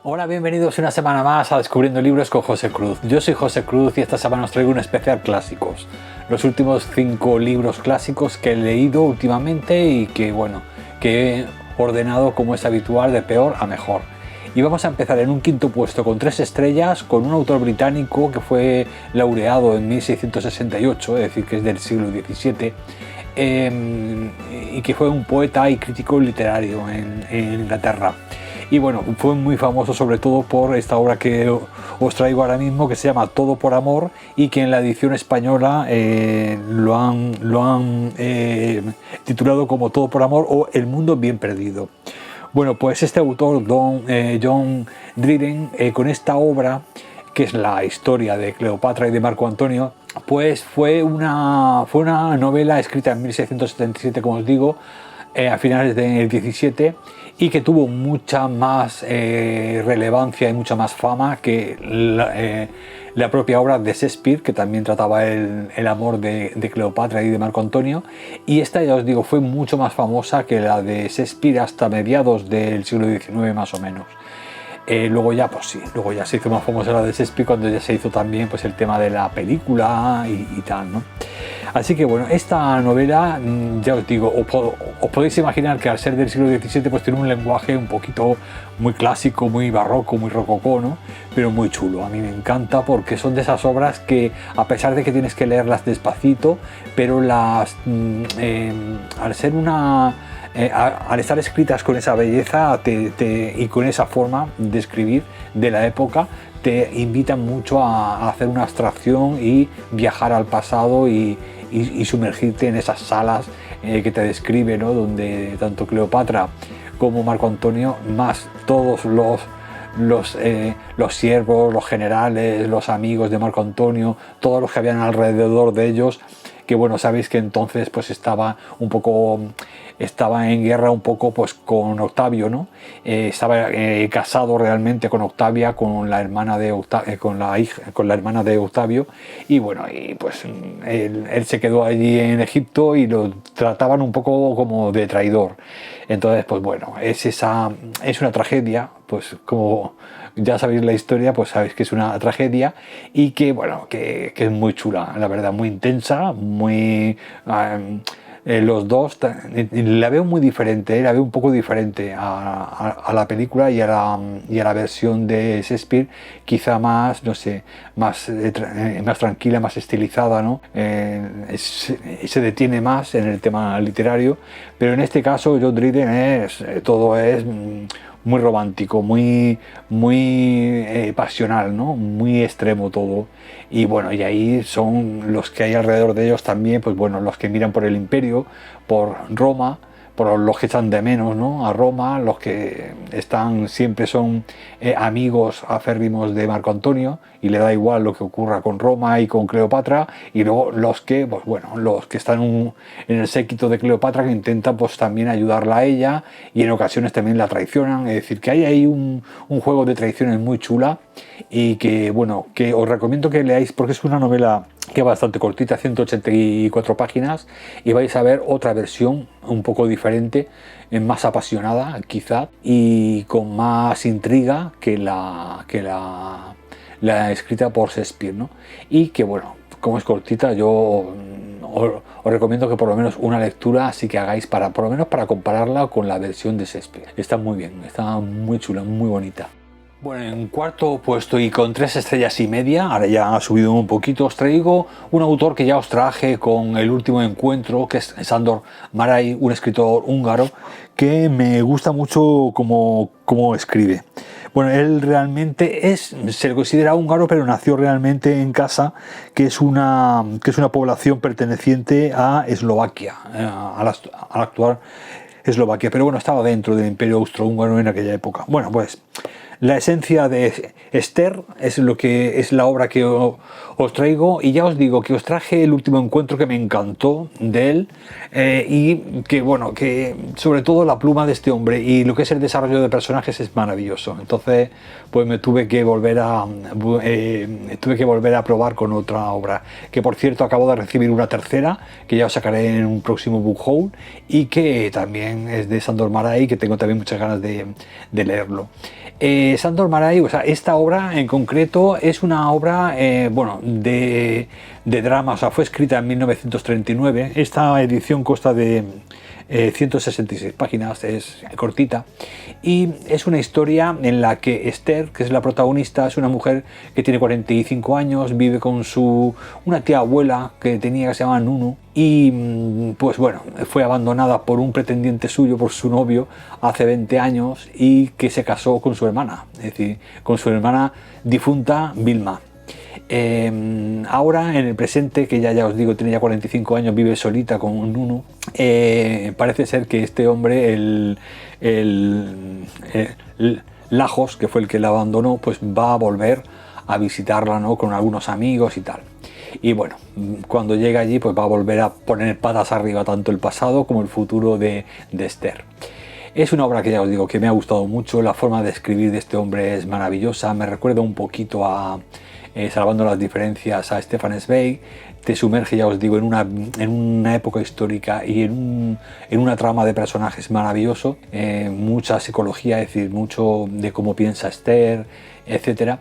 Hola, bienvenidos una semana más a Descubriendo Libros con José Cruz. Yo soy José Cruz y esta semana os traigo un especial clásicos. Los últimos 5 libros clásicos que he leído últimamente y que he ordenado como es habitual de peor a mejor. Y vamos a empezar en un quinto puesto con 3 estrellas con un autor británico que fue laureado en 1668, es decir, que es del siglo XVII, y que fue un poeta y crítico literario en Inglaterra. Y bueno, fue muy famoso sobre todo por esta obra que os traigo ahora mismo, que se llama Todo por Amor, y que en la edición española lo han titulado como Todo por Amor o El mundo bien perdido. Bueno, pues este autor, John Dryden, con esta obra, que es la historia de Cleopatra y de Marco Antonio, pues fue una novela escrita en 1677, como os digo, a finales del 17, y que tuvo mucha más relevancia y mucha más fama que la propia obra de Shakespeare, que también trataba el amor de Cleopatra y de Marco Antonio, y esta, ya os digo, fue mucho más famosa que la de Shakespeare hasta mediados del siglo XIX más o menos. Luego ya se hizo más famosa la de Shakespeare cuando ya se hizo también pues el tema de la película y tal, ¿no? Así que bueno, esta novela, ya os digo, os podéis imaginar que al ser del siglo XVII pues tiene un lenguaje un poquito muy clásico, muy barroco, muy rococó, ¿no? Pero muy chulo. A mí me encanta porque son de esas obras que, a pesar de que tienes que leerlas despacito, pero al ser al estar escritas con esa belleza y con esa forma de escribir de la época, te invitan mucho a hacer una abstracción y viajar al pasado y sumergirte en esas salas que te describe, ¿no? Donde tanto Cleopatra como Marco Antonio, más todos los siervos, los generales, los amigos de Marco Antonio, todos los que habían alrededor de ellos, que bueno, sabéis que entonces pues estaba en guerra un poco pues con Octavio, ¿no? Estaba casado realmente con Octavia, con la hermana de Octavio, y bueno, y pues él se quedó allí en Egipto y lo trataban un poco como de traidor. Entonces, pues bueno, es una tragedia, pues como ya sabéis la historia, pues sabéis que es una tragedia y que bueno, que es muy chula, la verdad, muy intensa, muy los dos la veo muy diferente, la veo un poco diferente a la película y a la versión de Shakespeare, quizá más, no sé, más tranquila, más estilizada, ¿no? Se detiene más en el tema literario, pero en este caso John Dryden todo es muy romántico, muy pasional, ¿no? Muy extremo todo. Y bueno, y ahí son los que hay alrededor de ellos también, pues bueno, los que miran por el imperio, por Roma, por los que están de menos, ¿no? A Roma, los que siempre son amigos aférrimos de Marco Antonio y le da igual lo que ocurra con Roma y con Cleopatra, y luego los que están en el séquito de Cleopatra, que intentan pues también ayudarla a ella y en ocasiones también la traicionan. Es decir, que hay ahí un juego de traiciones muy chula y que bueno, que os recomiendo que leáis porque es una novela que es bastante cortita, 184 páginas, y vais a ver otra versión un poco diferente, más apasionada quizá y con más intriga que la escrita por Shakespeare, ¿no? Y que bueno, como es cortita, yo os recomiendo que por lo menos una lectura así que hagáis por lo menos para compararla con la versión de Shakespeare. Está muy bien, está muy chula, muy bonita. Bueno, en cuarto puesto y con 3 estrellas y media, ahora ya ha subido un poquito, os traigo un autor que ya os traje con El último encuentro, que es Sándor Márai, un escritor húngaro que me gusta mucho cómo escribe. Bueno, él realmente se le considera húngaro, pero nació realmente en Kassa, que es una población perteneciente a Eslovaquia, a la actual Eslovaquia, pero bueno, estaba dentro del Imperio Austrohúngaro en aquella época. Bueno, pues la esencia de Esther es la obra que os traigo, y ya os digo que os traje El último encuentro, que me encantó de él, y que bueno, que sobre todo la pluma de este hombre y lo que es el desarrollo de personajes es maravilloso. Entonces pues me tuve que volver a probar con otra obra, que por cierto acabo de recibir una tercera que ya os sacaré en un próximo book haul, y que también es de Sándor Márai, que tengo también muchas ganas de leerlo. Sándor Márai, o sea, esta obra en concreto es una obra, bueno, de drama, o sea, fue escrita en 1939. Esta edición consta de 166 páginas, es cortita, y es una historia en la que Esther, que es la protagonista, es una mujer que tiene 45 años, vive con una tía abuela que tenía, que se llamaba Nunu, y pues bueno, fue abandonada por un pretendiente suyo, por su novio, hace 20 años, y que se casó con su hermana, es decir, con su hermana difunta Vilma. Ahora, en el presente, que ya os digo, tiene ya 45 años, vive solita con Nunu, parece ser que este hombre, Lajos, que fue el que la abandonó, pues va a volver a visitarla, ¿no?, con algunos amigos y tal. Y bueno, cuando llega allí, pues va a volver a poner patas arriba tanto el pasado como el futuro de Esther. Es una obra que ya os digo que me ha gustado mucho, la forma de escribir de este hombre es maravillosa, me recuerda un poquito a, salvando las diferencias, a Stefan Zweig. Te sumerge, ya os digo, en una época histórica y en una trama de personajes maravilloso, mucha psicología, es decir, mucho de cómo piensa Esther, etcétera.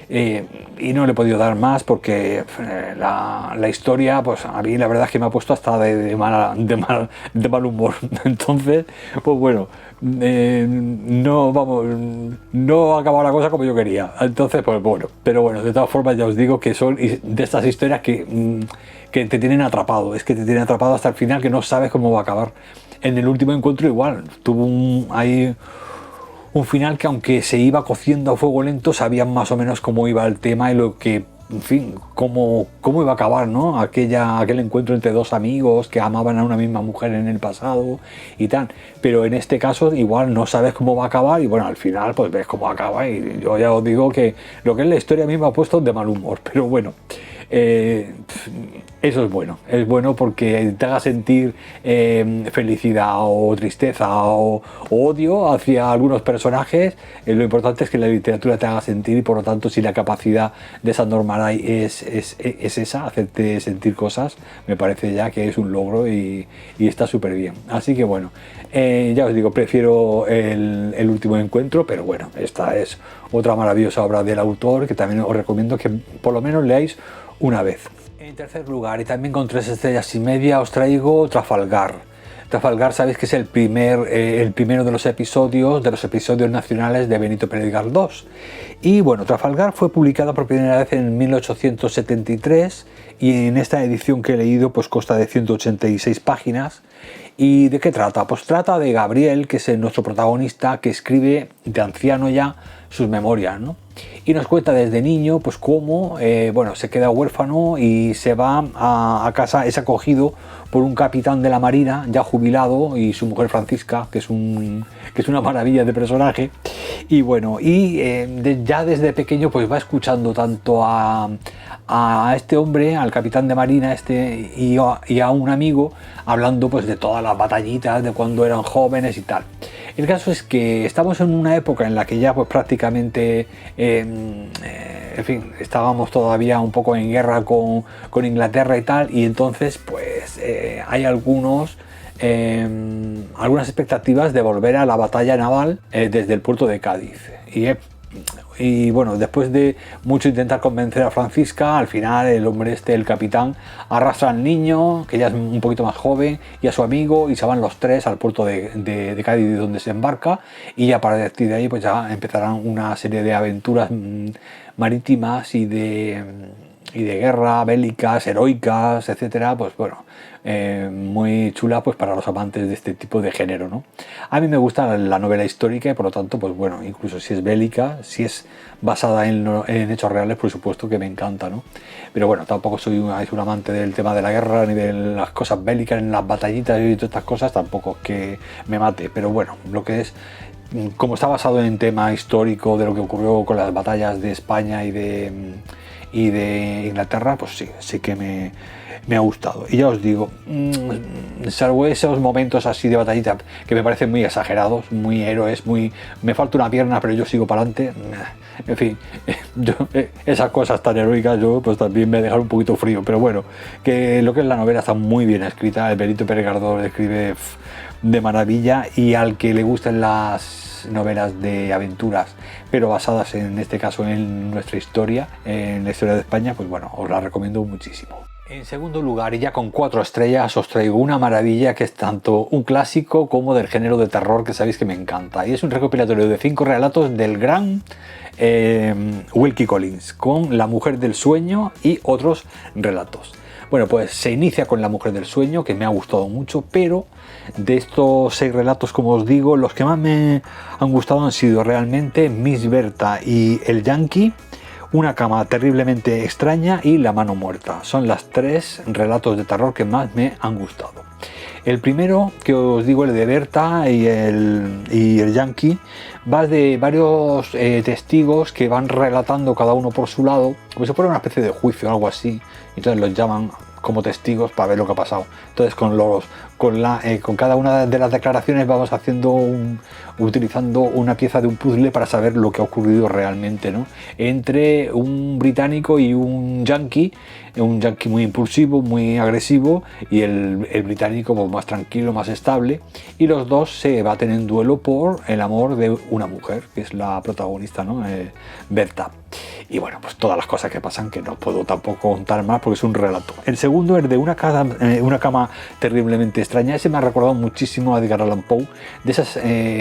Y no le he podido dar más porque la historia, pues a mí la verdad es que me ha puesto hasta de mal humor. Entonces, pues bueno, no ha acabado la cosa como yo quería. Entonces, pues bueno, pero bueno, de todas formas ya os digo que son de estas historias que te tienen atrapado. Es que te tienen atrapado hasta el final, que no sabes cómo va a acabar. En el último encuentro igual, tuvo ahí un final que, aunque se iba cociendo a fuego lento, sabían más o menos cómo iba el tema y lo que, en fin, cómo iba a acabar, ¿no? Aquel encuentro entre dos amigos que amaban a una misma mujer en el pasado y tal. Pero en este caso igual no sabes cómo va a acabar y bueno, al final pues ves cómo acaba, y yo ya os digo que lo que es la historia a mí me ha puesto de mal humor, pero bueno. Eso es bueno porque te haga sentir felicidad o tristeza o odio hacia algunos personajes. Lo importante es que la literatura te haga sentir, y por lo tanto, si la capacidad de Sándor Márai es esa, hacerte sentir cosas, me parece ya que es un logro y está súper bien. Así que bueno, ya os digo, prefiero el último encuentro, pero bueno, esta es otra maravillosa obra del autor que también os recomiendo que por lo menos leáis una vez. En tercer lugar, y también con 3 estrellas y media, os traigo Trafalgar. Trafalgar, sabéis que es el primero de los episodios nacionales de Benito Pérez Galdós. Y bueno, Trafalgar fue publicada por primera vez en 1873 y en esta edición que he leído pues consta de 186 páginas. ¿Y de qué trata? Pues trata de Gabriel, que es nuestro protagonista, que escribe de anciano ya sus memorias, ¿no? Y nos cuenta desde niño pues cómo bueno, se queda huérfano y se va a casa, es acogido por un capitán de la marina ya jubilado y su mujer Francisca, que es una maravilla de personaje. Y bueno, ya desde pequeño pues va escuchando tanto a este hombre, al capitán de marina y a un amigo, hablando pues de todas las batallitas, de cuando eran jóvenes y tal. El caso es que estamos en una época en la que ya pues prácticamente, en fin, estábamos todavía un poco en guerra con Inglaterra y tal, y entonces pues hay algunas expectativas de volver a la batalla naval desde el puerto de Cádiz. Y bueno, después de mucho intentar convencer a Francisca, al final el hombre el capitán, arrastra al niño, que ya es un poquito más joven, y a su amigo, y se van los tres al puerto de Cádiz, donde se embarca, y ya a partir de ahí pues ya empezarán una serie de aventuras marítimas y de guerra, bélicas, heroicas, etcétera, pues bueno, muy chula pues para los amantes de este tipo de género, ¿no? A mí me gusta la novela histórica y por lo tanto, pues bueno, incluso si es bélica, si es basada en hechos reales, por supuesto que me encanta, ¿no? Pero bueno, tampoco soy un amante del tema de la guerra ni de las cosas bélicas, en las batallitas y todas estas cosas, tampoco es que me mate, pero bueno, lo que es, como está basado en tema histórico de lo que ocurrió con las batallas de España y de Inglaterra, pues sí que me ha gustado. Y ya os digo, salvo esos momentos así de batallita que me parecen muy exagerados, muy héroes, me falta una pierna pero yo sigo para adelante, en fin, esas cosas tan heroicas yo pues también me dejan un poquito frío, pero bueno, que lo que es la novela está muy bien escrita. El Benito Pérez Galdós escribe de maravilla, y al que le gusten las novelas de aventuras, pero basadas en este caso en nuestra historia, en la historia de España, pues bueno, os la recomiendo muchísimo. En segundo lugar, y ya con 4 estrellas, os traigo una maravilla que es tanto un clásico como del género de terror, que sabéis que me encanta, y es un recopilatorio de 5 relatos del gran Wilkie Collins, con La mujer del sueño y otros relatos. Bueno, pues se inicia con La mujer del sueño, que me ha gustado mucho, pero de estos 6 relatos, como os digo, los que más me han gustado han sido realmente Miss Berta y el Yankee, Una cama terriblemente extraña y La mano muerta. Son las 3 relatos de terror que más me han gustado. El primero, que os digo, el de Berta y el Yankee, va de varios testigos que van relatando cada uno por su lado, como si fuera una especie de juicio o algo así, entonces los llaman como testigos para ver lo que ha pasado. Entonces con cada una de las declaraciones vamos utilizando una pieza de un puzzle para saber lo que ha ocurrido realmente, ¿no? Entre un británico y un yankee muy impulsivo, muy agresivo, y el británico pues, más tranquilo, más estable, y los dos se baten en duelo por el amor de una mujer, que es la protagonista, ¿no? Berta. Y bueno, pues todas las cosas que pasan, que no puedo tampoco contar más porque es un relato. El segundo es de Una cama terriblemente extraña. Ese me ha recordado muchísimo a Edgar Allan Poe, de esas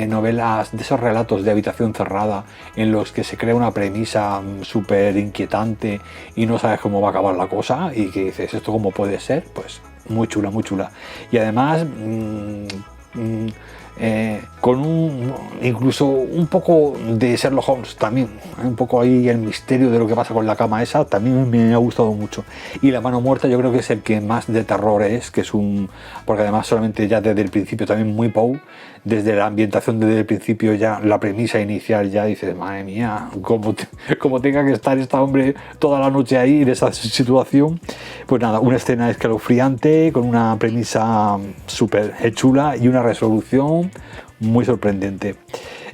novelas, de esos relatos de habitación cerrada en los que se crea una premisa súper inquietante y no sabes cómo va a acabar la cosa, y que dices, ¿esto cómo puede ser? Pues muy chula, muy chula. Y además con incluso un poco de Sherlock Holmes también, un poco ahí el misterio de lo que pasa con la cama esa, también me ha gustado mucho. Y La mano muerta yo creo que es el que más de terror es, que es porque además solamente ya desde el principio también muy Poe, desde la ambientación desde el principio, ya la premisa inicial, ya dices, madre mía, como tenga que estar este hombre toda la noche ahí en esa situación. Pues nada, una escena escalofriante con una premisa súper chula y una resolución muy sorprendente.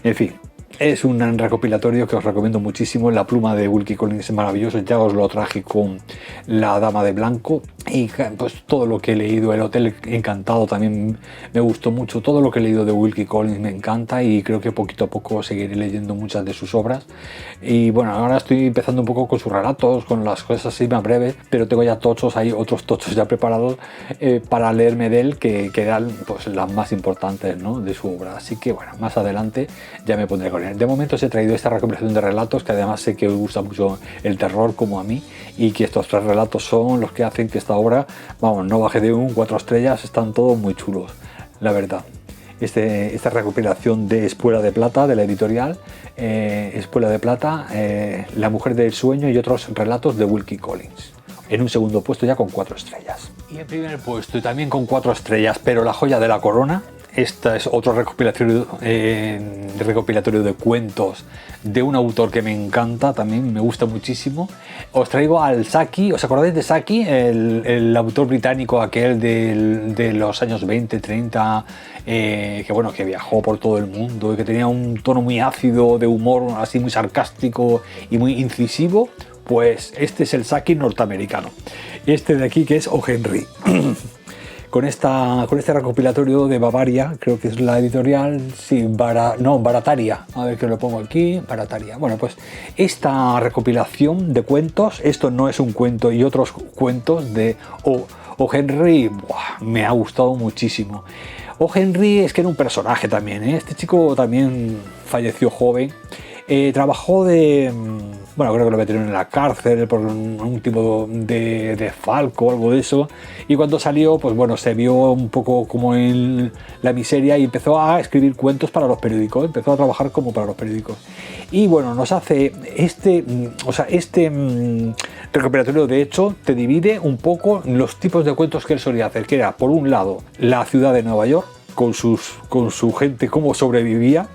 En fin, es un recopilatorio que os recomiendo muchísimo. La pluma de Wilkie Collins es maravilloso, ya os lo traje con La dama de blanco, y pues todo lo que he leído, El hotel encantado también me gustó mucho. Todo lo que he leído de Wilkie Collins me encanta, y creo que poquito a poco seguiré leyendo muchas de sus obras. Y bueno, ahora estoy empezando un poco con sus relatos, con las cosas así más breves, pero tengo ya otros tochos ya preparados para leerme de él, que eran pues las más importantes, ¿no?, de su obra. Así que bueno, más adelante ya me pondré con él. De momento os he traído esta recopilación de relatos, que además sé que os gusta mucho el terror como a mí, y que estos 3 relatos son los que hacen que esta obra, vamos, no baje de 4 estrellas, están todos muy chulos, la verdad. Esta recopilación de Espuela de Plata, de la editorial Espuela de Plata, La mujer del sueño y otros relatos de Wilkie Collins. En un segundo puesto ya con 4 estrellas. Y en primer puesto, y también con 4 estrellas, pero la joya de la corona, esta es otro recopilatorio de cuentos de un autor que me encanta, también me gusta muchísimo. Os traigo al Saki. ¿Os acordáis de Saki? El autor británico aquel de los años 20, 30, que bueno, que viajó por todo el mundo y que tenía un tono muy ácido, de humor así muy sarcástico y muy incisivo. Pues este es el Saki norteamericano. Este de aquí, que es O. Henry. Con este recopilatorio de Bavaria, creo que es la editorial, sí, Barataria, a ver que lo pongo aquí, Barataria. Bueno, pues esta recopilación de cuentos, esto no es un cuento, y otros cuentos de O. Henry, me ha gustado muchísimo. O. Henry es que era un personaje también, ¿eh? Este chico también falleció joven. Trabajó bueno, creo que lo metieron en la cárcel por un tipo de falco o algo de eso, y cuando salió, pues bueno, se vio un poco como en la miseria y empezó a escribir cuentos para los periódicos, empezó a trabajar como para los periódicos. Y bueno, nos hace este recopilatorio, de hecho, te divide un poco los tipos de cuentos que él solía hacer, que era, por un lado, la ciudad de Nueva York, con su gente, cómo sobrevivía,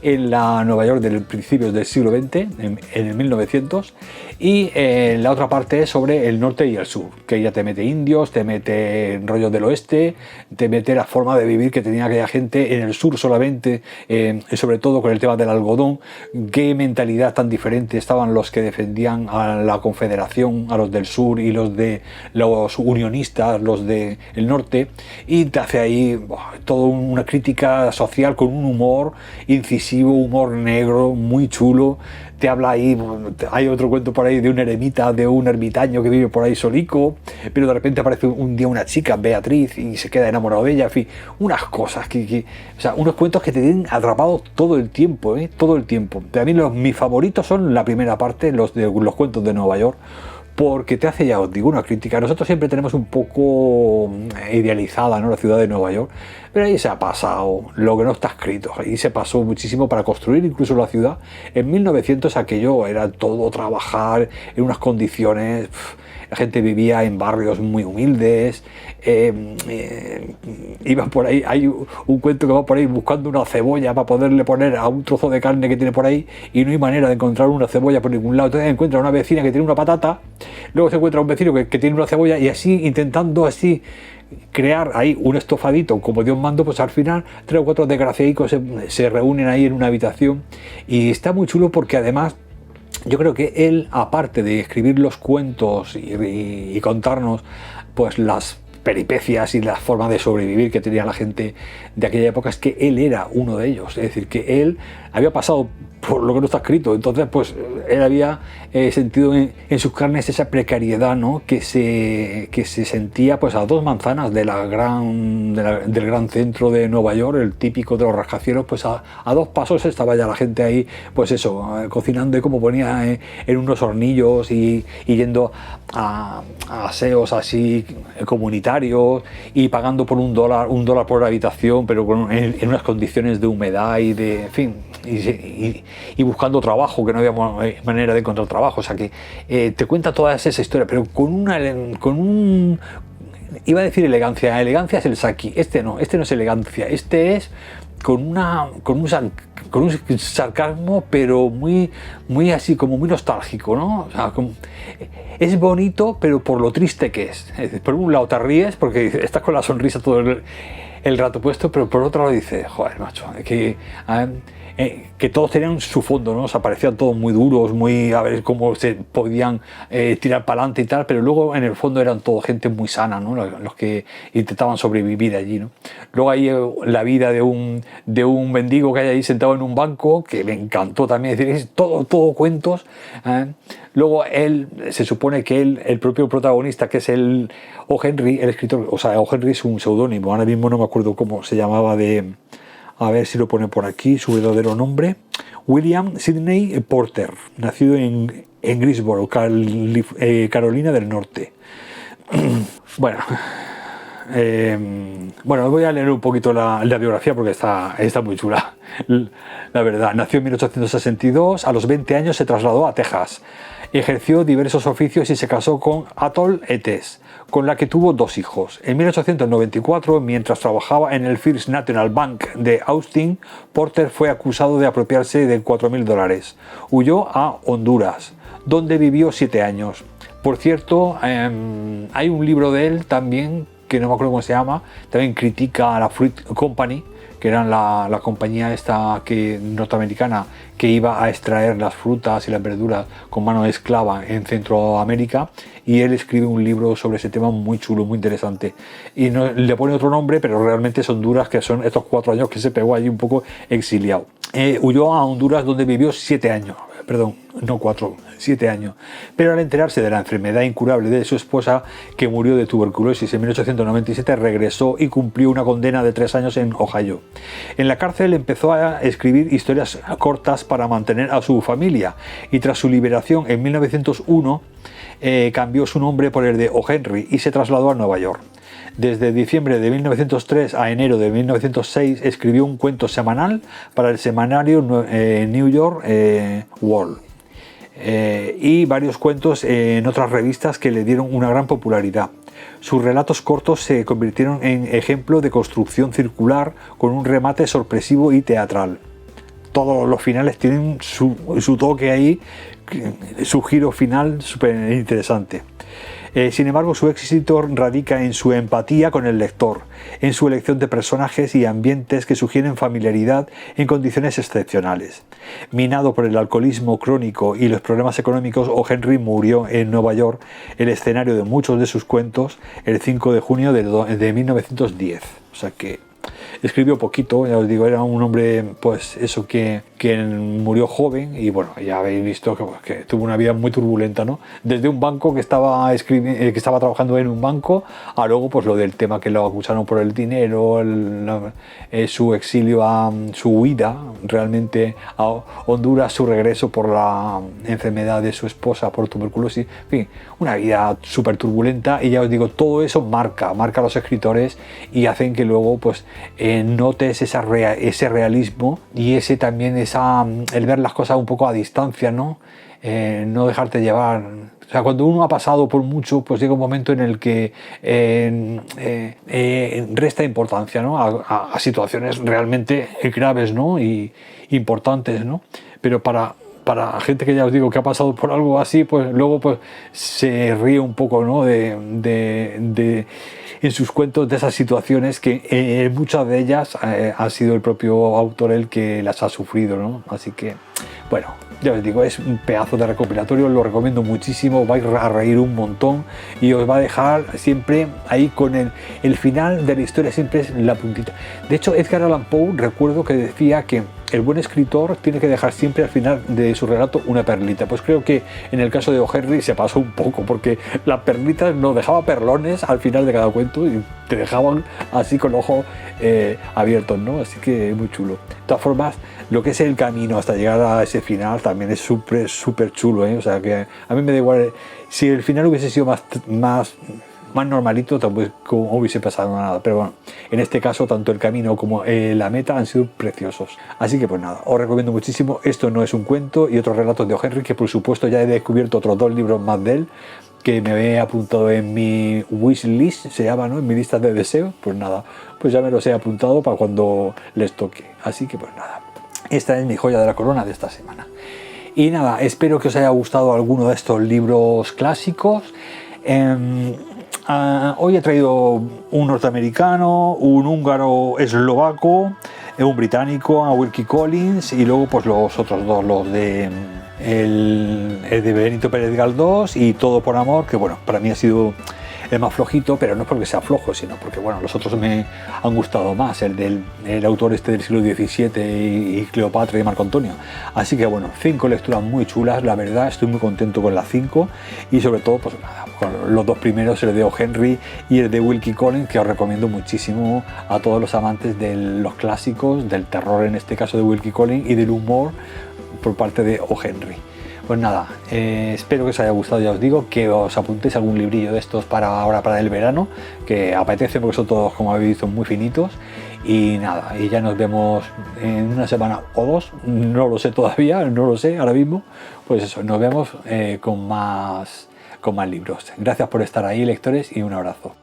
en la Nueva York del principios del siglo XX, en el 1900, y la otra parte es sobre el norte y el sur, que ya te mete indios, te mete rollos del oeste, te mete la forma de vivir que tenía aquella gente en el sur solamente, sobre todo con el tema del algodón, qué mentalidad tan diferente estaban los que defendían a la Confederación, a los del sur, y los unionistas, los del norte, y te hace ahí toda una crítica social con un humor incisivo, humor negro, muy chulo. Te habla ahí, hay otro cuento por ahí de un eremita, de un ermitaño que vive por ahí solico, pero de repente aparece un día una chica, Beatriz, y se queda enamorado de ella, en fin, unas cosas o sea, unos cuentos que te tienen atrapado todo el tiempo, todo el tiempo. A mí mis favoritos son la primera parte, los cuentos de Nueva York, porque te hace, ya os digo, una crítica. Nosotros siempre tenemos un poco idealizada, ¿no?, la ciudad de Nueva York, pero ahí se ha pasado lo que no está escrito. Ahí se pasó muchísimo para construir incluso la ciudad. En 1900 aquello era todo trabajar en unas condiciones... La gente vivía en barrios muy humildes, iba por ahí, hay un cuento que va por ahí buscando una cebolla para poderle poner a un trozo de carne que tiene por ahí, y no hay manera de encontrar una cebolla por ningún lado. Entonces encuentra una vecina que tiene una patata, luego se encuentra un vecino que tiene una cebolla, y así, intentando así crear ahí un estofadito como Dios mandó, pues al final 3 o 4 desgraciaicos se reúnen ahí en una habitación, y está muy chulo porque además yo creo que él, aparte de escribir los cuentos y contarnos pues las peripecias y las formas de sobrevivir que tenía la gente de aquella época, es que él era uno de ellos. Es decir, que él había pasado por lo que no está escrito, entonces pues él había sentido en sus carnes esa precariedad, ¿no?, que se sentía pues a 2 manzanas de del gran centro de Nueva York, el típico de los rascacielos. Pues a 2 pasos estaba ya la gente ahí, pues eso, cocinando, y como ponía en unos hornillos y yendo a aseos así comunitarios, y pagando por $1 por habitación, pero en unas condiciones de humedad y de, en fin, y buscando trabajo, que no había manera de encontrar trabajo. O sea que te cuenta toda esa historia, pero iba a decir elegancia es el Saki, este no es elegancia, este es con un sarcasmo, pero muy así, como muy nostálgico, ¿no? O sea, es bonito, pero por lo triste que es. Por un lado te ríes porque estás con la sonrisa todo el rato puesto, pero por otro lado dices, joder, macho, que todos tenían su fondo, ¿no? O sea, parecían todos muy duros, muy a ver cómo se podían tirar para adelante y tal, pero luego en el fondo eran todo gente muy sana, ¿no?, los que intentaban sobrevivir allí, ¿no? Luego hay la vida de un mendigo que hay ahí sentado en un banco, que me encantó también, es decir, es todo cuentos. Luego se supone que el propio protagonista, que es el O. Henry, el escritor, o sea, O. Henry es un seudónimo, ahora mismo no me acuerdo cómo se llamaba, a ver si lo pone por aquí, su verdadero nombre, William Sidney Porter, nacido en Greensboro, Carolina del Norte. Bueno, voy a leer un poquito la biografía porque está muy chula, la verdad. Nació en 1862, a los 20 años se trasladó a Texas. Ejerció diversos oficios y se casó con Ethel Etes, con la que tuvo 2 hijos. En 1894, mientras trabajaba en el First National Bank de Austin, Porter fue acusado de apropiarse de $4,000. Huyó a Honduras, donde vivió 7 años. Por cierto, hay un libro de él también, que no me acuerdo cómo se llama, también critica a la Fruit Company, que era la compañía esta norteamericana que iba a extraer las frutas y las verduras con mano de esclava en Centroamérica, y él escribe un libro sobre ese tema muy chulo, muy interesante, y le pone otro nombre, pero realmente es Honduras, que son estos 4 años que se pegó allí un poco exiliado. Huyó a Honduras, donde vivió 7 años, perdón, no 4, 7 años, pero al enterarse de la enfermedad incurable de su esposa, que murió de tuberculosis en 1897, regresó y cumplió una condena de 3 años en Ohio. En la cárcel empezó a escribir historias cortas para mantener a su familia, y tras su liberación en 1901 cambió su nombre por el de O. Henry y se trasladó a Nueva York. Desde diciembre de 1903 a enero de 1906 escribió un cuento semanal para el semanario New York World, y varios cuentos en otras revistas que le dieron una gran popularidad. Sus relatos cortos se convirtieron en ejemplo de construcción circular con un remate sorpresivo y teatral. todos los finales tienen su toque ahí, su giro final súper interesante. Sin embargo, su éxito radica en su empatía con el lector, en su elección de personajes y ambientes que sugieren familiaridad en condiciones excepcionales. Minado por el alcoholismo crónico y los problemas económicos, O. Henry murió en Nueva York, el escenario de muchos de sus cuentos, el 5 de junio de 1910. O sea que escribió poquito, ya os digo, era un hombre, pues eso, que murió joven, y bueno, ya habéis visto que tuvo una vida muy turbulenta, ¿no? Desde un banco que estaba trabajando en un banco, a luego pues lo del tema que lo acusaron por el dinero, su exilio, su huida realmente a Honduras, su regreso por la enfermedad de su esposa por tuberculosis, en fin, una vida súper turbulenta, y ya os digo, todo eso marca a los escritores y hacen que luego pues notes ese realismo y ese también el ver las cosas un poco a distancia, ¿no? No dejarte llevar. O sea, cuando uno ha pasado por mucho, pues llega un momento en el que resta importancia, ¿no? a situaciones realmente graves, ¿no? Y importantes, ¿no? Pero para gente que ya os digo que ha pasado por algo así, pues luego pues se ríe un poco, ¿no? En sus cuentos de esas situaciones que muchas de ellas ha sido el propio autor el que las ha sufrido, ¿no? Así que, bueno, ya os digo, es un pedazo de recopilatorio, os lo recomiendo muchísimo, vais a reír un montón y os va a dejar siempre ahí con el final de la historia, siempre es la puntita. De hecho, Edgar Allan Poe, recuerdo que decía que el buen escritor tiene que dejar siempre al final de su relato una perlita. Pues creo que en el caso de O. Henry se pasó un poco, porque las perlitas nos dejaba perlones al final de cada cuento y te dejaban así con los ojos abiertos, ¿no? Así que muy chulo. De todas formas, lo que es el camino hasta llegar a ese final también es súper chulo, ¿eh? O sea que a mí me da igual. Si el final hubiese sido más normalito, tampoco hubiese pasado nada, pero bueno, en este caso tanto el camino como la meta han sido preciosos. Así que pues nada, os recomiendo muchísimo. Esto no es un cuento, y otros relatos de O. Henry, que por supuesto ya he descubierto otros 2 libros más de él que me he apuntado en mi wish list, se llama, ¿no? En mi lista de deseos. Pues nada, pues ya me los he apuntado para cuando les toque. Así que pues nada, esta es mi joya de la corona de esta semana. Y nada, espero que os haya gustado alguno de estos libros clásicos. Hoy he traído un norteamericano, un húngaro eslovaco, un británico, a Wilkie Collins, y luego pues los otros 2, los de el de Benito Pérez Galdós y Todo por amor, que bueno, para mí ha sido el más flojito, pero no es porque sea flojo, sino porque bueno, los otros me han gustado más, el autor este del siglo XVII y Cleopatra y Marco Antonio. Así que bueno, 5 lecturas muy chulas, la verdad, estoy muy contento con las 5, y sobre todo pues nada, con los 2 primeros, el de O. Henry y el de Wilkie Collins, que os recomiendo muchísimo a todos los amantes de los clásicos, del terror en este caso de Wilkie Collins, y del humor por parte de O. Henry. Pues nada, espero que os haya gustado, ya os digo, que os apuntéis algún librillo de estos para ahora, para el verano, que apetece porque son todos, como habéis visto, muy finitos. Y nada, y ya nos vemos en una semana o 2, no lo sé todavía, no lo sé ahora mismo. Pues eso, nos vemos con más libros. Gracias por estar ahí, lectores, y un abrazo.